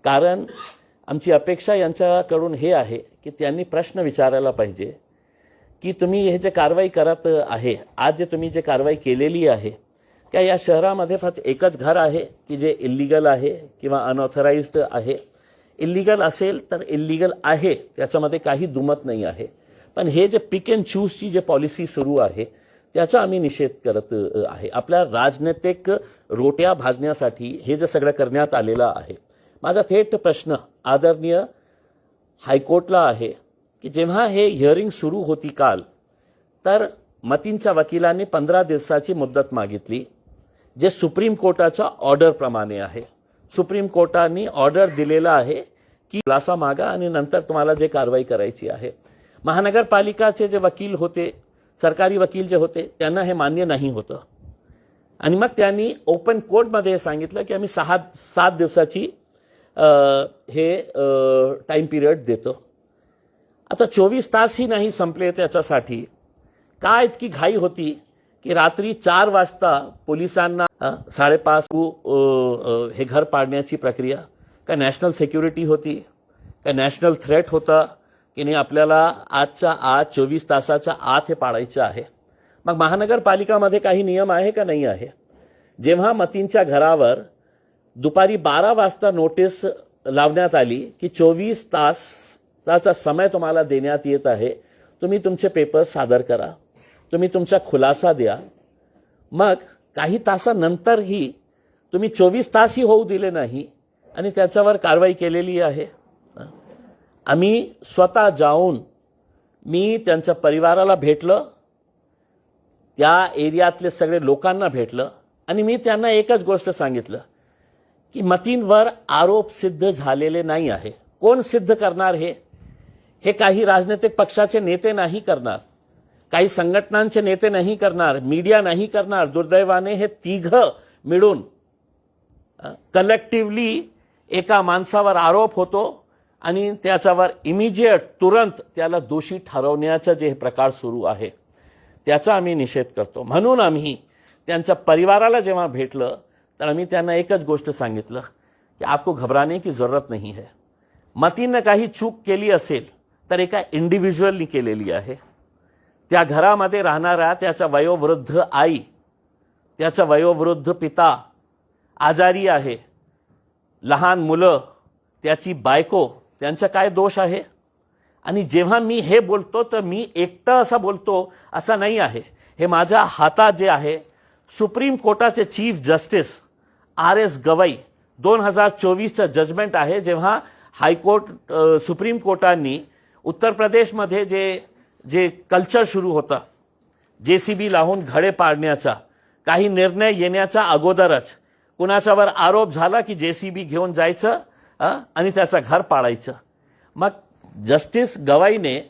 कारण आमची अपेक्षा यांच्याकडून हे आहे की त्यांनी प्रश्न विचारायला पाहिजे की तुम्ही हे जे कारवाई करत आहे, आज जे तुम्ही जे कारवाई केलेली आहे, क्या या शहरामध्ये फक्त एकच घर आहे की जे इल्लीगल आहे किंवा अनऑथराइज्ड आहे? इल्लीगल असेल तर इल्लीगल आहे, त्याच्यामध्ये काही दुमत नाही आहे. पण हे जे पिक अँड चूजची जे पॉलिसी सुरू आहे त्याचा आम्ही निषेध करत आहे. आपल्या राजनैतिक रोट्या भाजण्यासाठी हे जे सगळं करण्यात आलेलं आहे. माझा थेट प्रश्न आदरणीय हायकोर्टला आहे की जेव्हा हे हिअरिंग सुरू होती काल, तर मतीनच्या वकिलांनी 15 दिवसाची मुदत मागितली, जे सुप्रीम कोर्टाच्या ऑर्डरप्रमाणे आहे. सुप्रीम कोर्टाने ऑर्डर दिलेला आहे की खुलासा मागा आणि नंतर तुम्हाला जे कारवाई करायची आहे. महानगरपालिकाचे जे वकील होते, सरकारी वकील जे होते, त्यांना हे मान्य नाही होतं आणि मग त्यांनी ओपन कोर्टमध्ये सांगितलं की आम्ही 7 दिवसाची हे टाईम पिरियड देतो. आता 24 तासही नाही संपले त्याच्यासाठी. काय इतकी घाई होती की रात्री 4 वाजता पोलिसांना 5:30 हे घर पाडण्याची प्रक्रिया? काय नॅशनल सिक्युरिटी होती? काय नॅशनल थ्रेट होता की नाही आपल्याला आजच्या आज 24 तासाच्या आत हे पाडायचं आहे? मग महानगरपालिकामध्ये काही नियम आहे का नाही आहे? जेव्हा मतींच्या घरावर दुपारी 12 वाजता नोटीस लावण्यात आली की 24 तासाचा समय तुम्हाला देण्यात येत आहे, तुम्ही तुमचे पेपर्स सादर करा, तुम्ही तुमचा खुलासा द्या. मग काही तासानंतरही तुम्ही 24 तासही होऊ दिले नाही आणि त्याच्यावर कारवाई केलेली आहे. आम्ही स्वतः जाऊन मी त्यांच्या परिवाराला भेटलं, त्या एरियातले सगळे लोकांना भेटलं आणि मी त्यांना एकच गोष्ट सांगितलं की मतींवर आरोप सिद्ध झालेले नाही आहे. कोण सिद्ध करणार हे? हे काही राजनैतिक पक्षाचे नेते नाही करणार, काही संघटनांचे नेते नाही करणार, मीडिया नाही करणार. दुर्दैवाने हे तिघं मिळून कलेक्टिव्हली एका माणसावर आरोप होतो आणि त्याच्यावर इमिजिएट तुरंत त्याला दोषी ठरवण्याचा जे प्रकार सुरू आहे त्याचा आम्ही निषेध करतो. म्हणून आम्ही त्यांच्या परिवाराला जेव्हा भेटलं तर आम्ही त्यांना एकच गोष्ट सांगितलं की आपको घबराने की जरूरत नहीं है. मतीनं काही चूक केली असेल तर एका इंडिव्हिज्युअलनी केलेली आहे. त्या घरामध्ये राहणारा त्याचा वयोवृद्ध आई, त्याचा वयोवृद्ध पिता आजारी आहे, लहान मुलं, त्याची बायको, त्यांचा काय दोष आहे? आणि जेव्हा मी हे बोलतो तर मी एकटं असं बोलतो असं नाही आहे. हे माझ्या हातात जे आहे सुप्रीम कोर्टाचे चीफ जस्टिस RS गवई 2024चं जजमेंट आहे. जेव्हा हायकोर्ट सुप्रीम कोर्टाने उत्तर प्रदेशमध्ये जे कल्चर सुरू होता JCB लावून घडे पाडण्याचा, काही निर्णय येण्याच्या अगोदरच कुणाच्यावर आरोप झाला की JCB घेऊन जायचं आणि त्याचं घर पाडायचं. मग जस्टिस गवाईने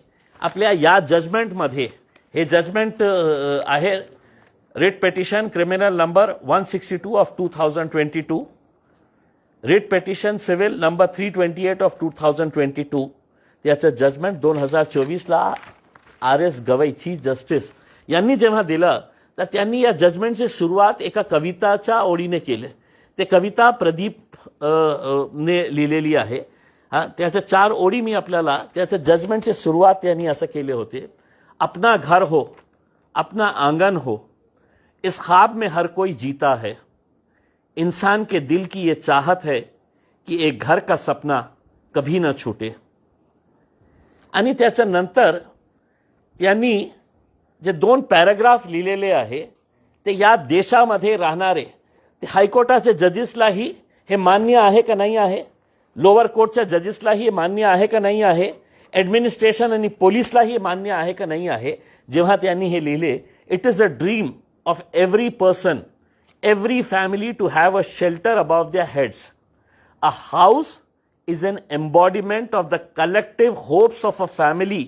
आपल्या या जजमेंटमध्ये, हे जजमेंट आहे writ petition criminal number 162 of 2022, writ petition civil number 328 of 2022, त्याचं जजमेंट 2024ला RS गवई चीफ जस्टिस यांनी जेव्हा दिलं तर त्यांनी या जजमेंटची सुरुवात एका कविताच्या ओळीने केली. ते कविता प्रदीप ने लिहिलेली आहे. त्याच्या 4 ओळी मी आपल्याला, त्याचं जजमेंटची सुरुवात त्यांनी असं केले होते. अपना घर हो, अपना आंगन हो, इस ख्वाब में हर कोई जीता है, इंसान के दिल की ये चाहत है कि एक घर का सपना कभी न छूटे. आणि त्याच्यानंतर त्यांनी जे 2 पॅराग्राफ लिहिलेले आहे ते या देशामध्ये राहणारे ते हायकोर्टाच्या जजेसलाही हे मान्य आहे का नाही आहे, लोअर कोर्टच्या जजेसलाही हे मान्य आहे का नाही आहे, ॲडमिनिस्ट्रेशन आणि पोलीसलाही मान्य आहे का नाही आहे. जेव्हा त्यांनी हे लिहिले, it is a dream of every person, every family to have a shelter above their heads. A house is an embodiment of the collective hopes of a family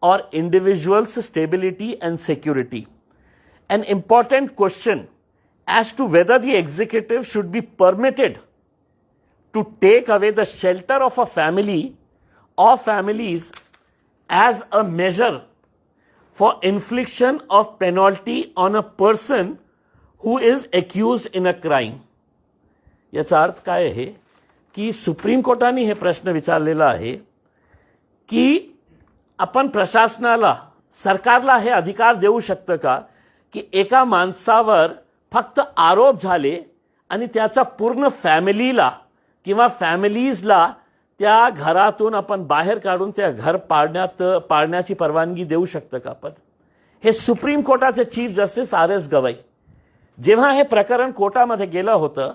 or individual's stability and security. An important question as to whether the executive should be permitted to take away the shelter of a family or families as a measure for infliction of penalty on a person who is accused in a crime. याचा अर्थ काय आहे की supreme कोर्टाने हे प्रश्न विचारलेला आहे की आपण प्रशासनाला, सरकारला हे अधिकार देऊ शकतं का की एका माणसावर फक्त आरोप झाले आणि त्याचा पूर्ण फॅमिलीला किंवा फॅमिलीजला त्या घरातून आपण बाहेर काढून त्या घर पाडण्याची परवानगी देऊ शकतं का आपण? हे सुप्रीम कोर्टाचे चीफ जस्टिस RS गवई जेव्हा हे प्रकरण कोर्टामध्ये गेलं होतं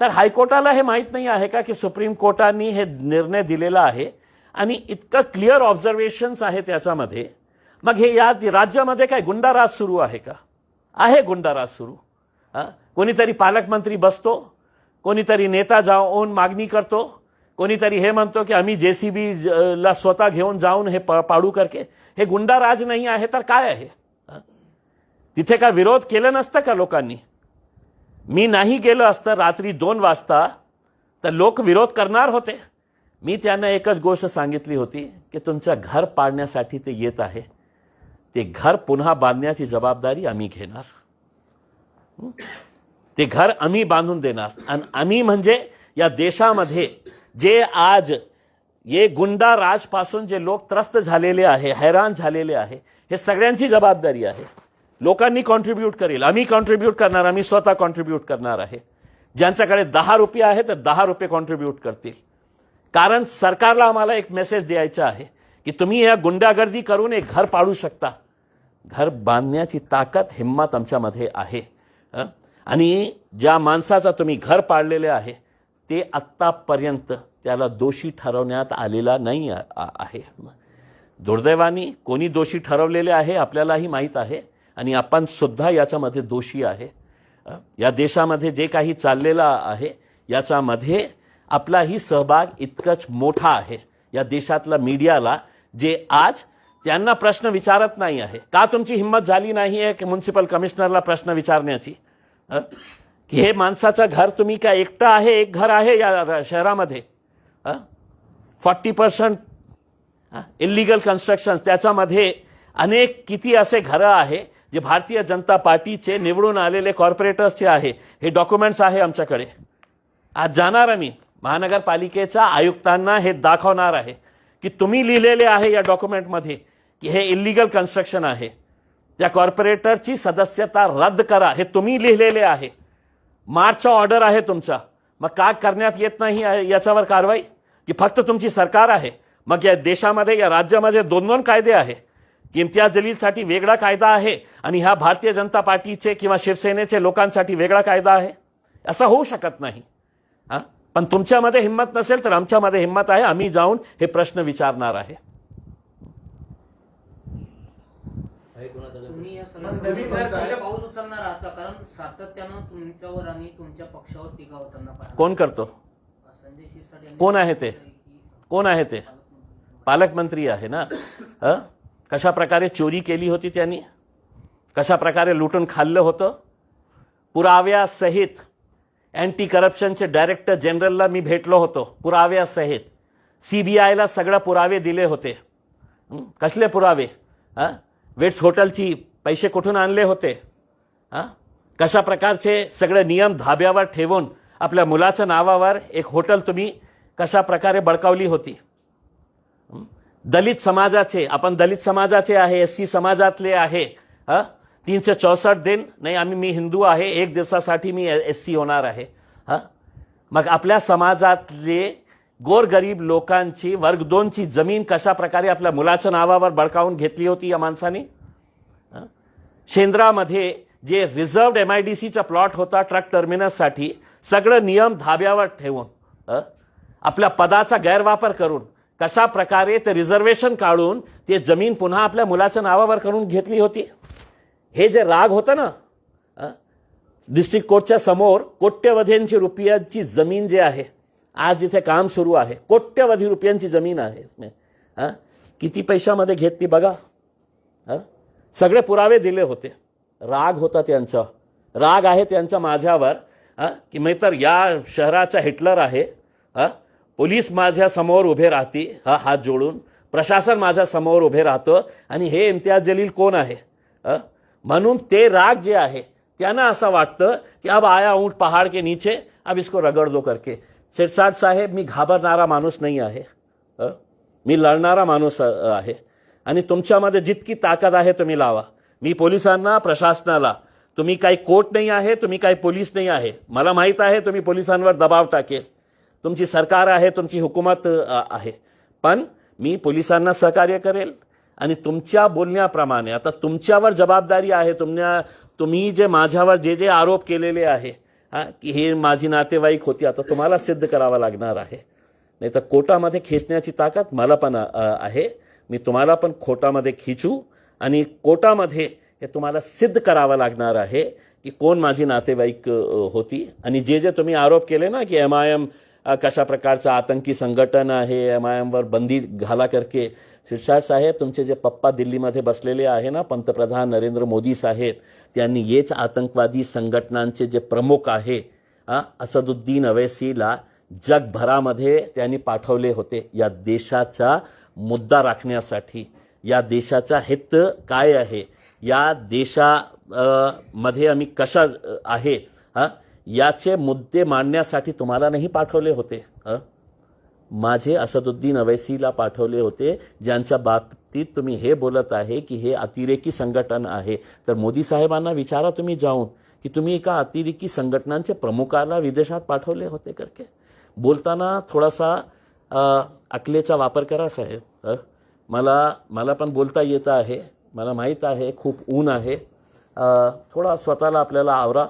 तर हायकोर्टाला हे माहीत नाही आहे का की सुप्रीम कोर्टाने हे निर्णय दिलेला आहे आणि इतकं क्लिअर ऑब्झर्वेशन्स आहे त्याच्यामध्ये. मग हे या राज्यामध्ये काय गुंडाराज सुरू आहे का? आहे गुंडाराज सुरू. कोणीतरी पालकमंत्री बसतो, कोणीतरी नेता जाऊन मागणी करतो, कोणीतरी हे म्हणतो की आम्ही JCB ला स्वतः घेऊन जाऊन हे पाडू करके. हे गुंडाराज नाही आहे तर काय आहे? तिथे काय विरोध केलं नसतं का लोकांनी? मी नाही गेलो असतं रात्री 2 वाजता तर लोक विरोध करणार होते. मी त्यांना एकच गोष्ट सांगितली होती की तुमचं घर पाडण्यासाठी ते येत आहे, ते घर पुन्हा बांधण्याची जबाबदारी आम्ही घेणार. ते घर आम्ही बांधून देणार. आणि आम्ही म्हणजे या देशामध्ये जे आज ये गुंडा राजपासून जे लोक त्रस्त झालेले आहे, हैराण झालेले आहे, हे सगळ्यांची जबाबदारी आहे. लोकांनी कॉन्ट्रीब्यूट करेल, आम्ही कॉन्ट्रीब्यूट करणार, आम्ही स्वतः कॉन्ट्रीब्यूट करणार आहे. ज्यांच्याकडे 10 रुपये आहे तर 10 रुपये कॉन्ट्रीब्यूट करतील. कारण सरकारला आम्हाला एक मेसेज द्यायचा आहे की तुम्ही या गुंडागर्दी करून एक घर पाडू शकता. घर बांधण्याची ताकद, हिंमत आमच्यामध्ये आहे. आणि ज्या माणसाचा तुम्ही घर पाडलेले आहे ते आत्तापर्यंत त्याला दोषी ठरवण्यात आलेला नाही आहे. दुर्दैवाने कोणी दोषी ठरवलेले आहे आपल्यालाही माहीत आहे आणि आपण सुद्धा याच्यामध्ये दोषी आहे. या देशामध्ये जे काही चाललेलं आहे याच्यामध्ये आपलाही सहभाग इतकंच मोठा आहे. या देशातला मीडियाला जे आज त्यांना प्रश्न विचारत नाही आहे, का तुमची हिंमत झाली नाही आहे की म्युन्सिपल कमिशनरला प्रश्न विचारण्याची की हे माणसाचं घर तुम्ही काय एकटं आहे, एक घर आहे या शहरामध्ये? 40% इल्लीगल कन्स्ट्रक्शन्स, त्याच्यामध्ये अनेक किती असे घरं आहे जे भारतीय जनता पार्टीचे निवडून आलेले कॉर्पोरेटर्सचे आहे. हे डॉक्युमेंट्स आहे आमच्याकडे. आज जाणार आम्ही महानगरपालिकेच्या आयुक्तांना हे दाखवणार आहे की तुम्ही लिहिलेले आहे या डॉक्युमेंटमध्ये की हे इल्लीगल कन्स्ट्रक्शन आहे, त्या कॉर्पोरेटरची सदस्यता रद्द करा, हे तुम्ही लिहिलेले आहे. मार्चचा ऑर्डर आहे तुमचा. मग का करण्यात येत नाही याच्यावर कारवाई? की फक्त तुमची सरकार आहे? मग या देशामध्ये, या राज्यामध्ये 2 कायदे आहे की इम्तियाज जलीलसाठी वेगळा कायदा आहे आणि ह्या भारतीय जनता पार्टीचे किंवा शिवसेनेचे लोकांसाठी वेगळा कायदा आहे. असं होऊ शकत नाही. पण तुमच्यामध्ये हिंमत नसेल तर आमच्यामध्ये हिंमत आहे. आम्ही जाऊन हे प्रश्न विचारणार आहे. तुम्ही या सगळ्या पाऊल उचलणार आहात का? कारण सातत्यानं तुमच्यावर आणि तुमच्या पक्षावर टीका होताना पाहिलं. कोण करतो? संजय शिरसाट यांनी कोण आहे ते? कोण आहे ते? पालकमंत्री आहे ना. कशा प्रकारे चोरी केली होती त्यांनी, कशा प्रकारे लुटून खाल्लं होतं. पुराव्यासहित अँटी करप्शनचे डायरेक्टर जनरलला मी भेटलो होतो, पुराव्यासहित. CBIला सगळे पुरावे दिले होते. कसले पुरावे? वेट्स हॉटेलची पैसे कुठून आणले होते, कशा प्रकारचे सगळे नियम धाब्यावर ठेवून आपल्या मुलाच्या नावावर एक हॉटेल तुम्ही कशा प्रकारे बळकावली होती. दलित समाजाचे, आपण दलित समाजाचे आहे, SC समाजातले आहे. 364 दिन नाही, मी हिंदू आहे, 1 दिवसासाठी मी SC होणार आहे. मग आपल्या समाजातले गोरगरीब लोकांची वर्ग 2ची जमीन कशा प्रकारे आपल्या मुलाच्या नावावर बळकावून घेतली होती या माणसाने. शेंद्रामध्ये जे रिझर्व्ड MIDCचा प्लॉट होता ट्रक टर्मिनससाठी, सगळं नियम धाब्यावर ठेवून आपल्या पदाचा गैरवापर करून कशा प्रकारे ते रिझर्वेशन काढून ते जमीन पुन्हा आपल्या मुलाच्या नावावर करून घेतली होती. हे जे राग होतं ना, डिस्ट्रिक्ट कोर्टच्या समोर कोट्यवधींची रुपयांची जमीन जे आहे, आज जिथे काम सुरू आहे, कोट्यवधी रुपयांची जमीन आहे. किती पैशामध्ये घेतली बघा. सगळे पुरावे दिले होते. राग होता त्यांचा, राग आहे त्यांचा माझ्यावर की मी तर या शहराचा हिटलर आहे. पोलीस माझ्या समोर उभे राहते हात जोडून, प्रशासन माझ्या समोर उभे राहतं आणि हे इम्तियाज जलील कोण आहे. म्हणून ते राग जे आहे त्यांना असं वाटतं की अब आया ऊंट पहाड़ के नीचे, अब इसको रगड़ दो करके. शिरसाट साहेब, मी घाबरणारा माणूस नाही आहे. मी लढणारा माणूस आहे. आणि तुमच्यामध्ये जितकी ताकद आहे तुम्ही लावा. मी पोलिसांना, प्रशासनाला, तुम्ही काही कोर्ट नाही आहे, तुम्ही काही पोलीस नाही आहे. मला माहीत आहे तुम्ही पोलिसांवर दबाव टाकेल. तुमची सरकार आहे, तुमची हुकूमत आहे. पण मी पोलिसांना सहकार्य करेल आणि तुमच्या बोलण्याप्रमाणे आता तुमच्यावर जबाबदारी आहे. तुम्ही जे माझ्यावर जे आरोप केलेले आहे की हे माझी नातेवाईक होती, आता तुम्हाला सिद्ध करावं लागणार आहे. नाही तर कोर्टामध्ये खेचण्याची ताकद मला पण आहे. मी तुम्हाला पण कोर्टामध्ये खिचू आणि कोर्टामध्ये हे तुम्हाला सिद्ध करावं लागणार आहे की कोण माझी नातेवाईक होती. आणि जे तुम्ही आरोप केले ना की MIM कशा प्रकारचं आतंकी संघटन आहे, MIMवर बंदी घाला करके. शिरसाट साहेब, तुमचे जे पप्पा दिल्लीमध्ये बसलेले आहे ना, पंतप्रधान नरेंद्र मोदी साहेब, त्यांनी हेच आतंकवादी संघटनांचे जे प्रमुख आहे असदुद्दीन अवैसीला जगभरामध्ये त्यांनी पाठवले होते या देशाचा मुद्दा राखण्यासाठी. या देशाचा हित काय आहे, या देशामध्ये आम्ही कशा आहे याचे मुद्दे मांडण्यासाठी तुम्हाला नाही पाठवले होते. माझे असदुद्दीन अवैसीला पाठवले होते, ज्यांच्या बाबतीत तुम्ही हे बोलत आहे की हे अतिरेकी संघटन आहे. तर मोदी साहेबांना विचारा तुम्ही जाऊन की तुम्ही एका अतिरेकी संघटनांचे प्रमुखाला विदेशात पाठवले होते करके. बोलताना थोडासा अकलेचा वापर करा साहेब. मला पण बोलता येतं आहे. मला माहीत आहे खूप ऊन आहे. थोडा स्वतःला आपल्याला आवरा.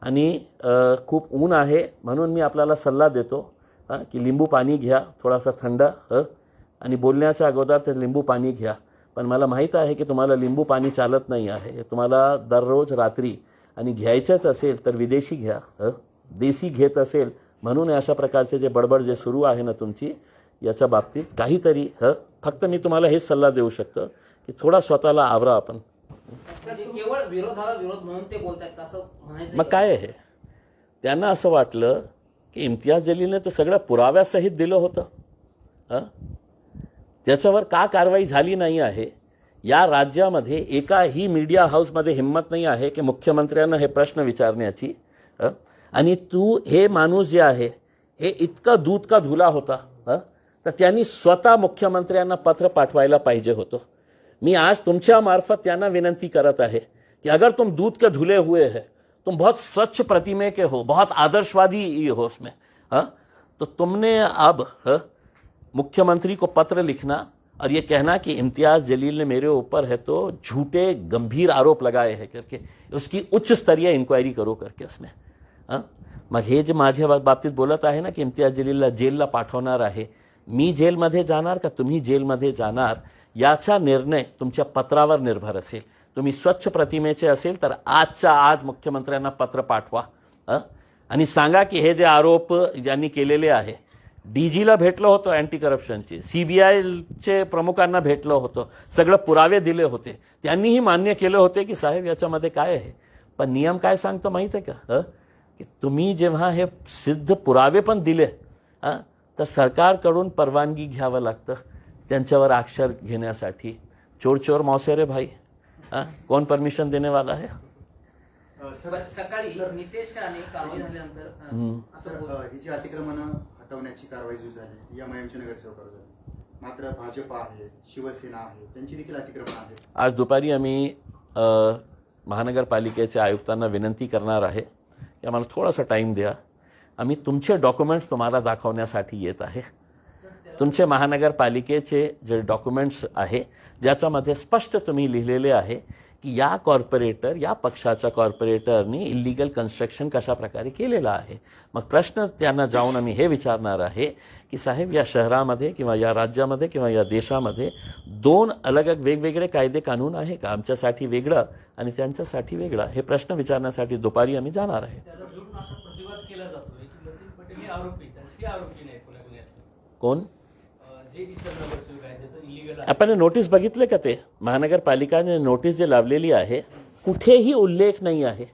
आणि खूप ऊन आहे म्हणून मी आपल्याला सल्ला देतो की लिंबू पाणी घ्या, थोडासा थंड, आणि बोलण्याच्या अगोदर ते लिंबू पाणी घ्या. पण मला माहीत आहे की तुम्हाला लिंबू पाणी चालत नाही आहे. तुम्हाला दररोज रात्री आणि घ्यायचंच असेल तर विदेशी घ्या. देशी घेत असेल म्हणून अशा प्रकारचे जे बडबड जे सुरू आहे ना तुमची, याच्या बाबतीत काहीतरी फक्त मी तुम्हाला हेच सल्ला देऊ शकतो की थोडा स्वतःला आवरा आपण. केवळ विरोधाला विरोध म्हणून ते बोलतात असं म्हणायचं. मग काय आहे, त्यांना असं वाटलं की इम्तियाज जलीलने तर सगळं पुराव्यासहित दिलं होतं. त्याच्यावर का कारवाई झाली नाही आहे. या राज्यामध्ये एकाही मीडिया हाऊसमध्ये हिंमत नाही आहे की मुख्यमंत्र्यांना हे प्रश्न विचारण्याची. आणि हे माणूस जे आहे हे इतका दूध का धुला होता, तर त्यांनी स्वतः मुख्यमंत्र्यांना पत्र पाठवायला पाहिजे होतं. मी आज तुमच्या मार्फत त्यांना विनंती करत आहे कि अगर तुम दूध के धुले हुए हैं, तुम बहुत स्वच्छ प्रतिमे के हो, बहुत आदर्शवादी हो उसमें, तो तुमने अब मुख्यमंत्री को पत्र लिखना और ये कहना कि इम्तियाज जलील ने मेरे ऊपर है तो झूठे गंभीर आरोप लगाए हैं करके उसकी उच्च स्तरीय इंक्वायरी करो करके उसमें. मग हे जे माझ्या बाबतीत बोलत आहे ना की इम्तियाज जलीलला जेलला पाठवणार आहे, मी जेलमध्ये जाणार का तुम्ही जेलमध्ये जाणार, याचा निर्णय तुमच्या पत्रावर निर्भर असेल. तुम्ही स्वच्छ प्रतिमेचे असेल तर आजच्या आज मुख्यमंत्र्यांना पत्र पाठवा आणि सांगा की हे जे आरोप ज्यांनी केलेले आहे, DGला भेटलो होतो अँटी करप्शनचे, CBIचे प्रमुखांना भेटलो होतो, सगळं पुरावे दिले होते, त्यांनीही मान्य केले होते की साहेब याच्यामध्ये काय आहे. पण नियम काय सांगतो माहीत आहे का, की तुम्ही जेव्हा हे सिद्ध पुरावे पण दिले तर सरकारकडून परवानगी घ्यावं लागतं त्यांच्यावर अक्षर घेण्यासाठी. चोर चोर मौसेरे भाई, कौन परमिशन देने वाला है. सकाळी नितेश राणे कारवाई झाल्यानंतर ही जी अतिक्रमण हटवण्याची कारवाई जी झाली MIMचे नगरसेवकावर झाली, मात्र भाजप आहे, शिवसेना आहे, त्यांची देखील अतिक्रमण आहे. आज दुपारी आम्ही महानगरपालिकेच्या आयुक्तांना विनंती करणार आहे की आम्हाला थोडासा टाईम द्या. आम्ही तुमचे डॉक्युमेंट्स तुम्हाला दाखवण्यासाठी येत आहे. तुमचे महानगरपालिकेचे जे डॉक्युमेंट्स आहे ज्याच्यामध्ये स्पष्ट तुम्ही लिहिलेले आहे की या कॉर्पोरेटर, या पक्षाच्या कॉर्पोरेटरनी इल्लीगल कन्स्ट्रक्शन कशा प्रकारे केलेलं आहे. मग प्रश्न त्यांना जाऊन आम्ही हे विचारणार आहे की साहेब या शहरामध्ये किंवा या राज्यामध्ये किंवा या देशामध्ये दोन अलग वेगवेगळे कायदे कानून आहे का, आमच्यासाठी वेगळं आणि त्यांच्यासाठी वेगळं, हे प्रश्न विचारण्यासाठी दुपारी आम्ही जाणार आहे. कोण आपण नोटीस बघितले का, ते महानगरपालिकाने नोटीस जे लावलेली आहे कुठेही उल्लेख नाही आहे.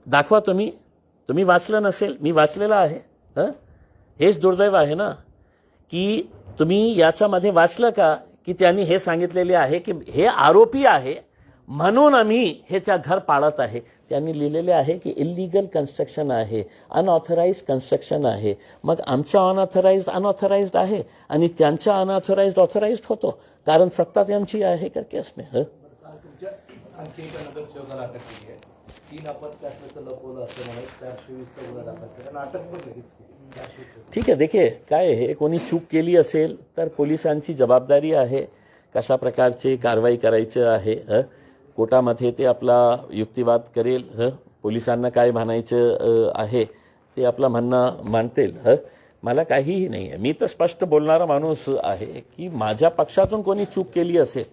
दाखवा तुम्ही वाचलं नसेल, मी वाचलेलं आहे. हेच दुर्दैव आहे ना की तुम्ही याच्यामध्ये वाचलं का की त्यांनी हे सांगितलेले आहे की हे आरोपी आहे म्हणून आम्ही हे त्या घर पाडत आहे. त्यांनी लिहिलेले आहे की इलिगल कन्स्ट्रक्शन आहे, अनऑथराइज कन्स्ट्रक्शन आहे. मग आमचं अनऑथराइज्ड आहे आणि त्यांच्या अनऑथराइज्ड ऑथराइज्ड होतो, कारण सत्ता त्यांची आहे करके असणे. आणखी एका नगरसेवकाला अटक केली आहे. 3 अपत्य असल्याचं लपवलं असं म्हणत 420चा गुन्हा दाखल केला आणि अटक पण लगेच केली. 420. ठीक आहे. देखील काय आहे, कोणी चूक केली असेल तर पोलिसांची जबाबदारी आहे कशा प्रकारची कारवाई करायची आहे. कोर्टामध्ये ते आपला युक्तिवाद करेल. पोलिसांना काय म्हणायचं आहे ते आपलं म्हणणं मांडतील. मला काहीही नाही आहे. मी तर स्पष्ट बोलणारा माणूस आहे की माझ्या पक्षातून कोणी चूक केली असेल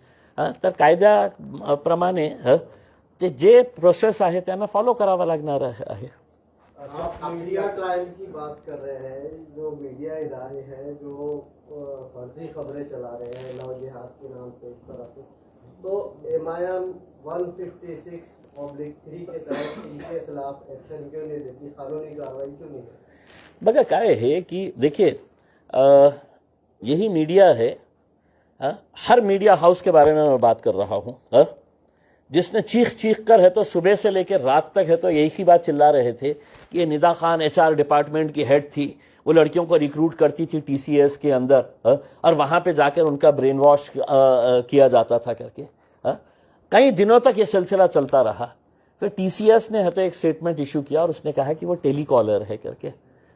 तर कायद्याप्रमाणे ते जे प्रोसेस आहे त्यांना फॉलो करावा लागणार आहे. आप मीडिया ट्रायल की बात कर रहे हैं, जो मीडिया इदारे हैं जो फर्जी खबरें चला रहे हैं लव जिहाद के नाम पे इस तरह से, तो MIM 156/3 के तहत इनके खिलाफ एक्शन क्यों नहीं लेती, कानूनी कार्रवाई क्यों नहीं करती? बघा काय है कि देखिए यही मीडिया है. हर मीडिया हाउस के बारे में मैं बात कर रहा हूँ. जिसने चीख कर है तो सुबह से लेकर रात तक है तो यही ही बात चिल्ला रहे थे कि ये निदा खान HR डिपार्टमेंट की हेड थी, वो लड़कियों को रिक्रूट करती थी TCS के अंदर और वहाँ पे जाकर उनका ब्रेन वॉश किया जाता था करके. कई दिनों तक ये सिलसिला चलता रहा. फिर TCS ने है तो एक स्टेटमेंट इशू किया और उसने कहा कि वो टेलीकॉलर है करके.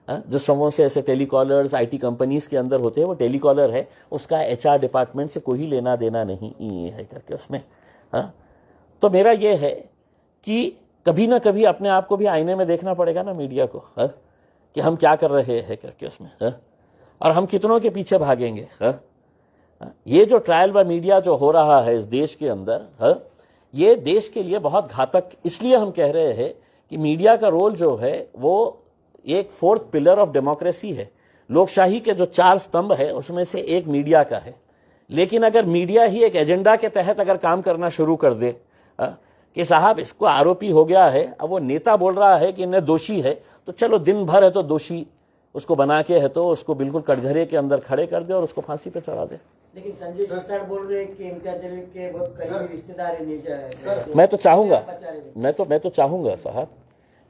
जो समूह से ऐसे टेलीकॉलर्स IT कंपनीज के अंदर होते हैं वो टेलीकॉलर है, उसका HR डिपार्टमेंट से कोई लेना देना नहीं है करके उसमें. तो मेरा ये है कि कभी ना कभी अपने आप को भी आईने में देखना पड़ेगा ना मीडिया को, कि हम क्या कर रहे हैं करके उसमें, और हम कितनों के पीछे भागेंगे. ये जो ट्रायल बाय मीडिया जो हो रहा है इस देश के अंदर, ये देश के लिए बहुत घातक इसलिए हम कह रहे हैं कि मीडिया का रोल जो है वो एक 4th पिलर ऑफ डेमोक्रेसी है. लोकशाही के जो 4 स्तंभ है उसमें से एक मीडिया का है. लेकिन अगर मीडिया ही एक एजेंडा के तहत अगर काम करना शुरू कर दे कि साहब इसको आरोपी हो गया है, अब वो नेता बोल रहा है कि इन्हें दोषी है, तो चलो दिन भर है तो दोषी उसको बना के है तो उसको बिल्कुल कटघरे के अंदर खड़े कर दे और उसको फांसी पे चढ़ा दे. लेकिन संजय सिरसाट बोल रहे हैं कि इम्तियाज जलील के बहुत करीबी रिश्तेदार हैं नीचे. मैं तो चाहूंगा साहब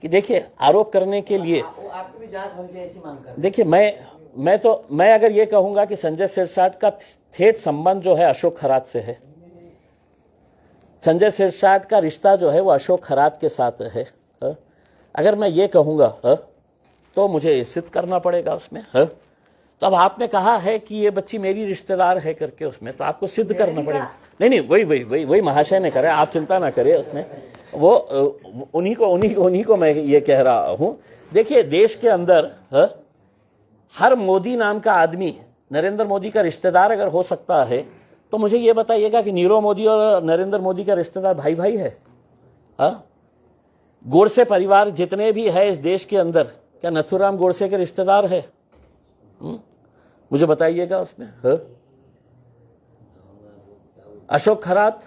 कि देखिए आरोप करने के लिए आपकी भी जांच होनी चाहिए ऐसी मांग कर. देखिए मैं अगर ये कहूंगा कि संजय सिरसाट का थेट संबंध जो है अशोक खरात से है. संजय सिरसाट का रिश्ता जो है वो अशोक खरात के साथ है. अगर मैं ये कहूंगा तो मुझे सिद्ध करना पड़ेगा उसमें. तो अब आपने कहा है कि ये बच्ची मेरी रिश्तेदार है करके उसमें, तो आपको सिद्ध करना पड़ेगा. नहीं वही महाशय ने करे, आप चिंता ना करें उसमें. वो उन्हीं को मैं ये कह रहा हूं. देखिए देश के अंदर हर मोदी नाम का आदमी नरेंद्र मोदी का रिश्तेदार अगर हो सकता है तो मुझे ये बताइएगा कि नीरव मोदी और नरेंद्र मोदी का रिश्तेदार भाई है. गोडसे परिवार जितने भी है इस देश के अंदर, क्या नथुराम गोडसे के रिश्तेदार है? मुझे बताइएगा उसमें. अशोक खरात,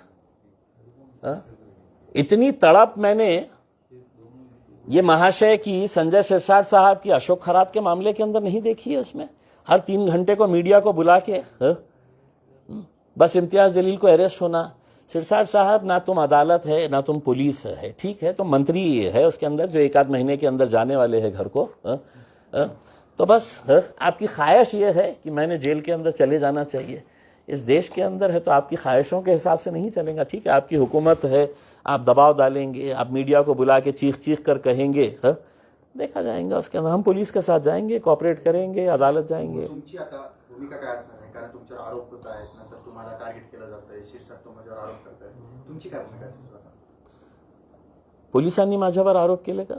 इतनी तड़प मैंने ये महाशय की संजय सिरसाट साहब की अशोक खरात के मामले के अंदर नहीं देखी है. उसमें हर 3 घंटे को मीडिया को बुला के बस इम्तियाज जलील को अरेस्ट होना. सिरसाट साहब ना तुम अदालत है ना तुम पुलिस है, ठीक है, तो मंत्री है उसके अंदर जो 1 आध महीने के अंदर जाने वाले हैं घर को. तो बस आपकी ख्वाहिश ये है कि मैंने जेल के अंदर चले जाना चाहिए. इस देश के अंदर है तो आपकी ख्वाहिशों के हिसाब से नहीं चलेगा. ठीक है, आपकी हुकूमत है, आप दबाव डालेंगे, आप मीडिया को बुला के चीख कर कहेंगे, देखा जाएगा उसके अंदर. हम पुलिस के साथ जाएंगे, कॉपरेट करेंगे, अदालत जाएंगे. तुमची आता भूमिका काय असणार आहे, कारण तुमच्यावर आरोप होत आहेत, नंतर तुम्हाला टार्गेट केलं जात आहे, शीर्षक तुमच्यावर आरोप करताय, तुमची काय भूमिका असेल? पोलिसांनी माझ्यावर आरोप केले का?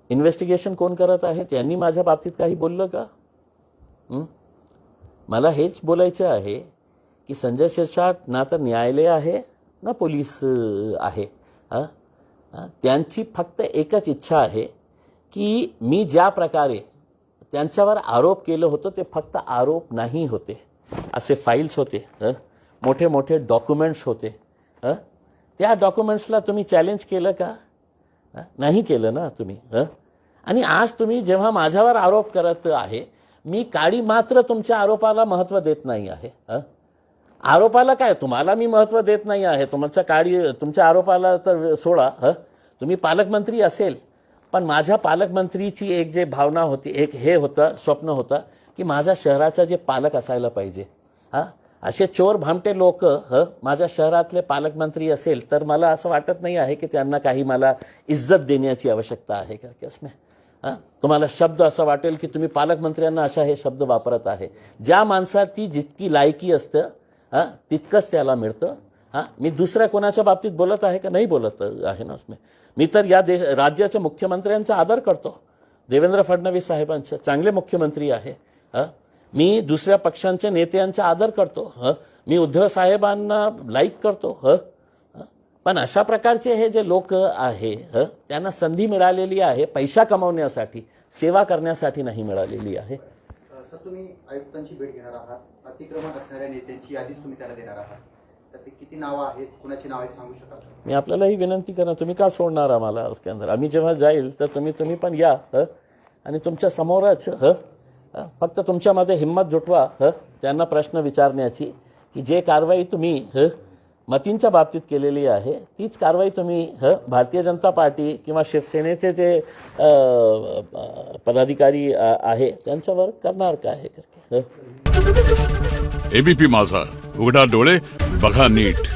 इन्व्हेस्टिगेशन कोण करत आहे? त्यांनी माझ्या बाबतीत काही बोललं का? मला हेच बोलायचं आहे की संजय सिरसाट ना तर न्यायालय आहे ना पोलीस आहे. त्यांची फक्त एकच इच्छा आहे की मी ज्या प्रकारे त्यांच्यावर आरोप केलं होतं ते फक्त आरोप नाही होते, असे फाईल्स होते, मोठे मोठे डॉक्युमेंट्स होते. त्या डॉक्युमेंट्सला तुम्ही चॅलेंज केलं का? नाही केलं ना तुम्ही. आणि आज तुम्ही जेव्हा माझ्यावर आरोप करत आहे, मी काडी मात्र तुमच्या आरोपाला महत्त्व देत नाही आहे. आरोपाला काय, तुम्हाला मी महत्त्व देत नाही आहे, तुमच्या आरोपाला तर सोडा. तुम्ही पालकमंत्री असेल, पण माझ्या पालकमंत्रीची एक जे भावना होती, एक हे होतं, स्वप्न होतं की माझ्या शहराचा जे पालक असायला पाहिजे. असे चोर भामटे लोक माझ्या शहरातले पालकमंत्री असेल तर मला असं वाटत नाही आहे की त्यांना काही मला इज्जत देण्याची आवश्यकता आहे. करके उसमें तुम्हाला शब्द असं वाटेल की तुम्ही पालकमंत्र्यांना अशा हे शब्द वापरत आहे. ज्या माणसाची जितकी लायकी असतं तितकंच त्याला मिळतं. मी दुसऱ्या कोणाच्या बाबतीत बोलत आहे का नाही बोलत आहे ना उसमें. मी तर या राज्याच्या मुख्यमंत्र्यांचा आदर करतो. देवेंद्र फडणवीस साहेबांचे चांगले मुख्यमंत्री आहे. मी दुसऱ्या पक्षांच्या नेत्यांचा आदर करतो. मी उद्धव साहेबांना लाईक करतो. पण अशा प्रकारचे हे जे लोक आहे त्यांना संधी मिळालेली आहे पैसा कमवण्यासाठी, सेवा करण्यासाठी नाही मिळालेली आहे. सर, तुम्ही आयुक्तांची भेट घेणार आहात, अतिक्रमण असणाऱ्या नेत्यांची यादीच तुम्ही त्यांना देणार आहात, तर ते किती नावं आहेत, कुणाची नावं आहेत सांगू शकाल? मी आपल्याला ही विनंती करणार, तुम्ही का सोडणार आम्हाला उसके अंदर. आम्ही जेव्हा जाईल तर तुम्ही पण या आणि तुमच्या समोरच फक्त तुमच्यामध्ये हिंमत जुटवा त्यांना प्रश्न विचारण्याची की जे कारवाई तुम्ही मतींच्या बाबतीत केलेली आहे तीच कारवाई तुम्ही भारतीय जनता पार्टी किंवा शिवसेनेचे जे पदाधिकारी आहे त्यांच्यावर करणार काय आहे करके. एबीपी माझा, उघडा डोळे बघा नीट.